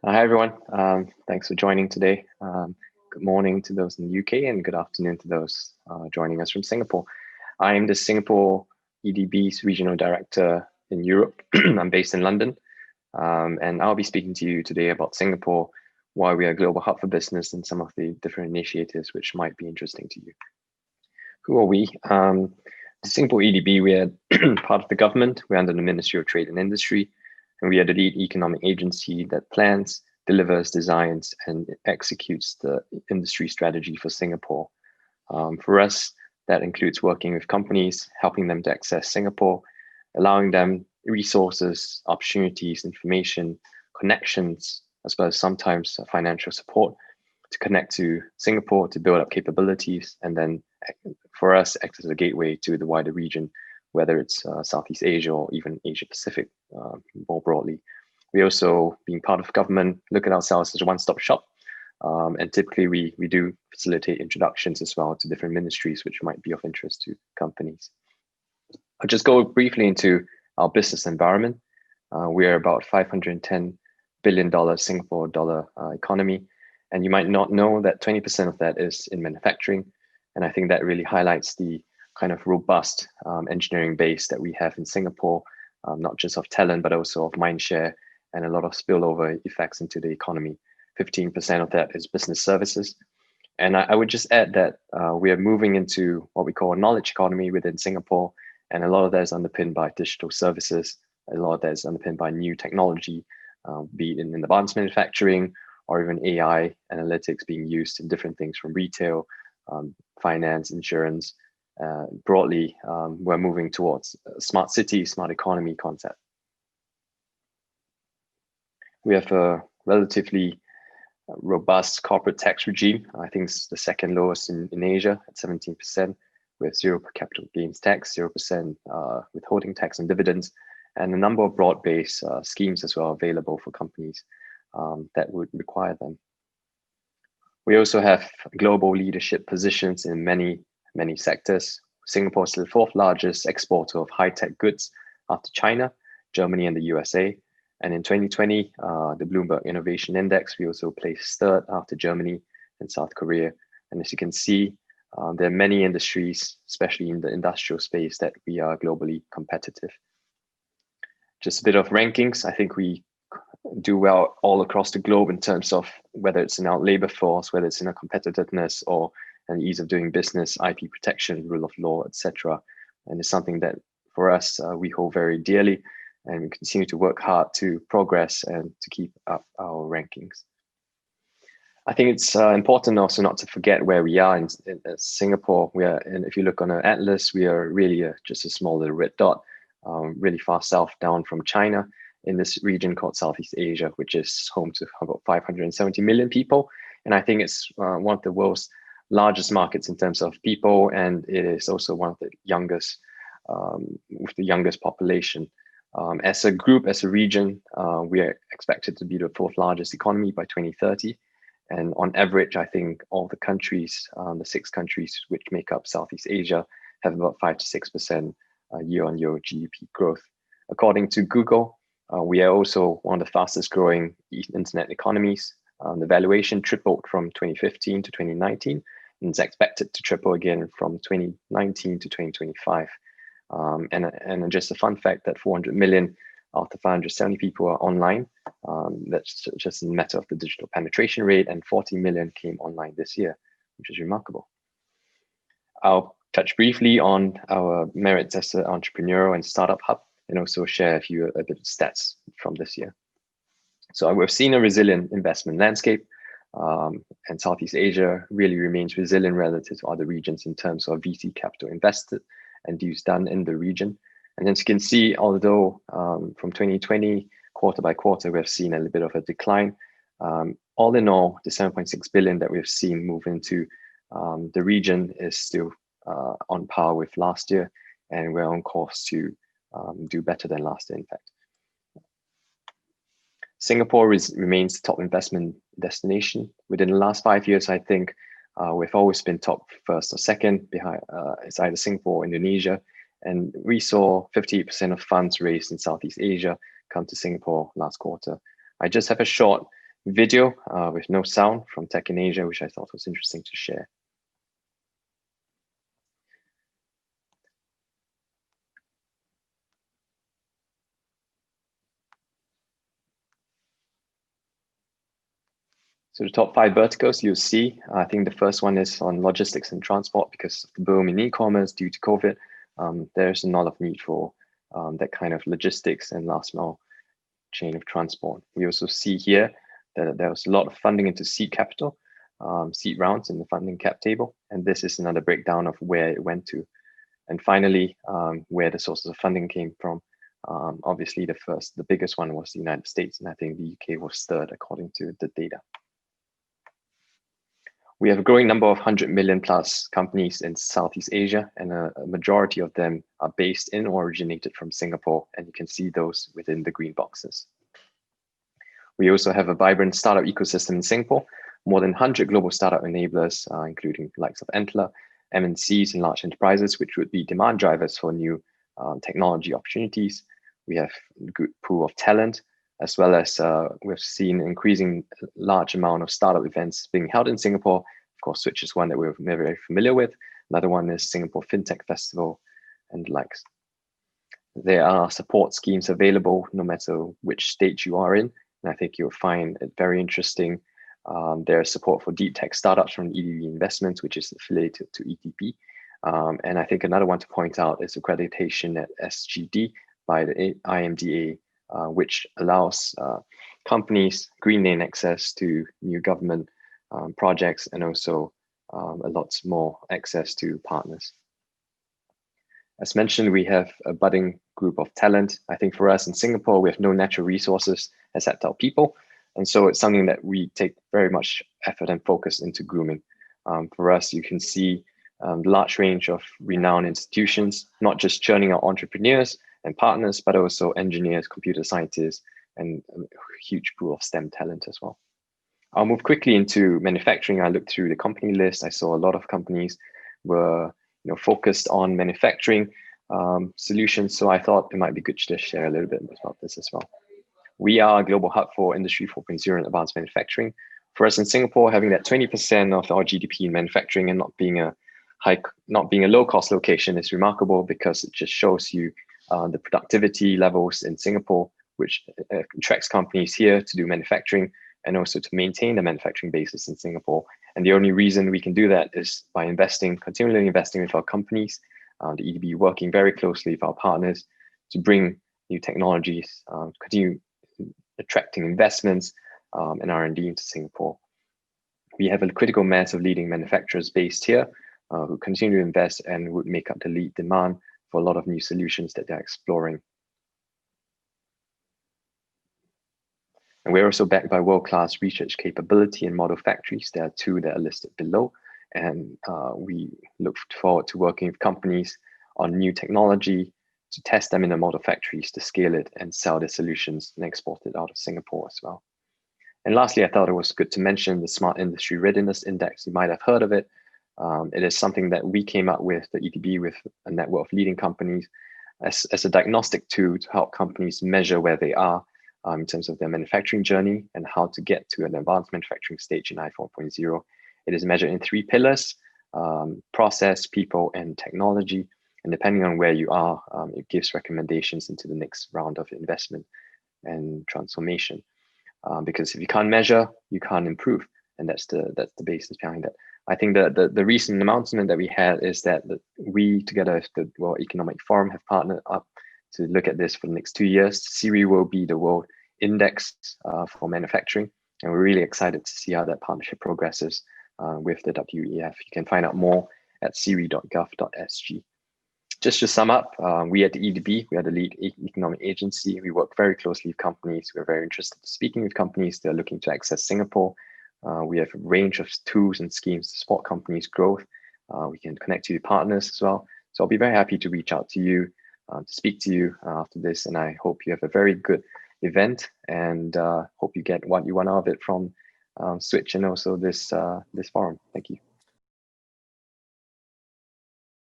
Hi, everyone. Thanks for joining today. Good morning to those in the UK and good afternoon to those joining us from Singapore. I am the Singapore EDB's Regional Director in Europe. I'm based in London, and I'll be speaking to you today about Singapore, why we are a global hub for business, and some of the different initiatives which might be interesting to you. Who are we? The Singapore EDB, we are part of the government. We're under the Ministry of Trade and Industry, and we are the lead economic agency that plans, delivers, designs, and executes the industry strategy for Singapore. For us, that includes working with companies, helping them to access Singapore, allowing them resources, opportunities, information, connections, as well as sometimes financial support to connect to Singapore, to build up capabilities, and then for us, act as a gateway to the wider region, whether it's Southeast Asia or even Asia Pacific more broadly. We also, being part of government, look at ourselves as a one-stop shop. And typically we do facilitate introductions as well to different ministries, which might be of interest to companies. I'll just go briefly into our business environment. We are about $510 billion Singapore dollar economy. And you might not know that 20% of that is in manufacturing. And I think that really highlights the kind of robust engineering base that we have in Singapore, not just of talent, but also of mind share and a lot of spillover effects into the economy. 15% of that is business services. And I would just add that we are moving into what we call a knowledge economy within Singapore. And a lot of that is underpinned by digital services. A lot of that is underpinned by new technology, be it in advanced manufacturing or even AI analytics being used in different things from retail, finance, insurance. Broadly, we're moving towards a smart city, smart economy concept. We have a relatively robust corporate tax regime. I think it's the second lowest in Asia at 17%, with 0% capital gains tax, 0% withholding tax on dividends, and a number of broad-based schemes as well available for companies that would require them. We also have global leadership positions in many sectors. Singapore is the fourth largest exporter of high-tech goods after China, Germany, and the USA. And in 2020, the Bloomberg Innovation Index, we also placed third after Germany and South Korea. And as you can see, there are many industries, especially in the industrial space, that we are globally competitive. Just a bit of rankings. I think we do well all across the globe in terms of whether it's in our labor force, whether it's in our competitiveness or an ease of doing business, IP protection, rule of law, etc. And it's something that for us, we hold very dearly, and we continue to work hard to progress and to keep up our rankings. I think it's important also not to forget where we are in Singapore. We are, and if you look on an atlas, we are really just a small little red dot, really far south down from China, in this region called Southeast Asia, which is home to about 570 million people. And I think it's one of the world's largest markets in terms of people, and it is also one of the youngest, with the youngest population. As a group, as a region, we are expected to be the fourth largest economy by 2030. And on average, I think all the countries, the 6 countries which make up Southeast Asia, have about 5 to 6% year-on-year GDP growth. According to Google, we are also one of the fastest growing internet economies. The valuation tripled from 2015 to 2019, and it's expected to triple again from 2019 to 2025. And just a fun fact that 400 million out of 570 people are online. That's just a matter of the digital penetration rate, and 40 million came online this year, which is remarkable. I'll touch briefly on our merits as an entrepreneurial and startup hub, and also share a bit of stats from this year. So we've seen a resilient investment landscape, and Southeast Asia really remains resilient relative to other regions in terms of VC capital invested and deals done in the region. And as you can see, although from 2020, quarter by quarter, we have seen a little bit of a decline. All in all, the 7.6 billion that we've seen move into the region is still on par with last year, and we're on course to do better than last year, in fact. Singapore remains the top investment destination. Within the last 5 years, I think we've always been top first or second behind. It's either Singapore or Indonesia. And we saw 58% of funds raised in Southeast Asia come to Singapore last quarter. I just have a short video with no sound from Tech in Asia, which I thought was interesting to share. So the top 5 verticals you'll see, I think the first one is on logistics and transport because of the boom in e-commerce due to COVID. There's a lot of need for that kind of logistics and last mile chain of transport. We also see here that there was a lot of funding into seed capital, seed rounds in the funding cap table. And this is another breakdown of where it went to. And finally, where the sources of funding came from. Obviously, the biggest one was the United States, and I think the UK was third according to the data. We have a growing number of 100 million plus companies in Southeast Asia, and a majority of them are based in or originated from Singapore, and you can see those within the green boxes. We also have a vibrant startup ecosystem in Singapore, more than 100 global startup enablers, including the likes of Entler, MNCs, and large enterprises, which would be demand drivers for new technology opportunities. We have a good pool of talent, as well as we've seen increasing large amount of startup events being held in Singapore. Of course, Switch is one that we're very familiar with. Another one is Singapore FinTech Festival and the likes. There are support schemes available no matter which stage you are in. And I think you'll find it very interesting. There's support for deep tech startups from EDB Investments, which is affiliated to EDP. And I think another one to point out is accreditation at SGD by the IMDA, which allows companies green lane access to new government projects and also a lot more access to partners. As mentioned, we have a budding group of talent. I think for us in Singapore, we have no natural resources except our people. And so it's something that we take very much effort and focus into grooming. For us, you can see the large range of renowned institutions, not just churning out entrepreneurs and partners, but also engineers, computer scientists, and a huge pool of STEM talent as well. I'll move quickly into manufacturing. I looked through the company list. I saw a lot of companies were focused on manufacturing solutions. So I thought it might be good to share a little bit about this as well. We are a global hub for Industry 4.0 and advanced manufacturing. For us in Singapore, having that 20% of our GDP in manufacturing and not being a low-cost location is remarkable because it just shows you the productivity levels in Singapore, which attracts companies here to do manufacturing and also to maintain the manufacturing basis in Singapore. And the only reason we can do that is by continually investing with our companies, the EDB working very closely with our partners to bring new technologies, continue attracting investments and R&D into Singapore. We have a critical mass of leading manufacturers based here who continue to invest and would make up the lead demand for a lot of new solutions that they're exploring. And we're also backed by world-class research capability and model factories. There are 2 that are listed below. And we look forward to working with companies on new technology to test them in the model factories to scale it and sell the solutions and export it out of Singapore as well. And lastly, I thought it was good to mention the Smart Industry Readiness Index. You might have heard of it. It is something that we came up with, the EDB, with a network of leading companies as a diagnostic tool to help companies measure where they are in terms of their manufacturing journey and how to get to an advanced manufacturing stage in I 4.0. It is measured in 3 pillars, process, people, and technology. And depending on where you are, it gives recommendations into the next round of investment and transformation. Because if you can't measure, you can't improve. And that's the basis behind it. I think the recent announcement that we had is that we, together with the World Economic Forum, have partnered up to look at this for the next 2 years. CIRI will be the world index for manufacturing. And we're really excited to see how that partnership progresses with the WEF. You can find out more at ciri.gov.sg. Just to sum up, we at the EDB, we are the lead economic agency. We work very closely with companies. We're very interested in speaking with companies that are looking to access Singapore. We have a range of tools and schemes to support companies' growth. We can connect you to partners as well. So I'll be very happy to reach out to you, to speak to you after this. And I hope you have a very good event and hope you get what you want out of it from Switch and also this forum. Thank you.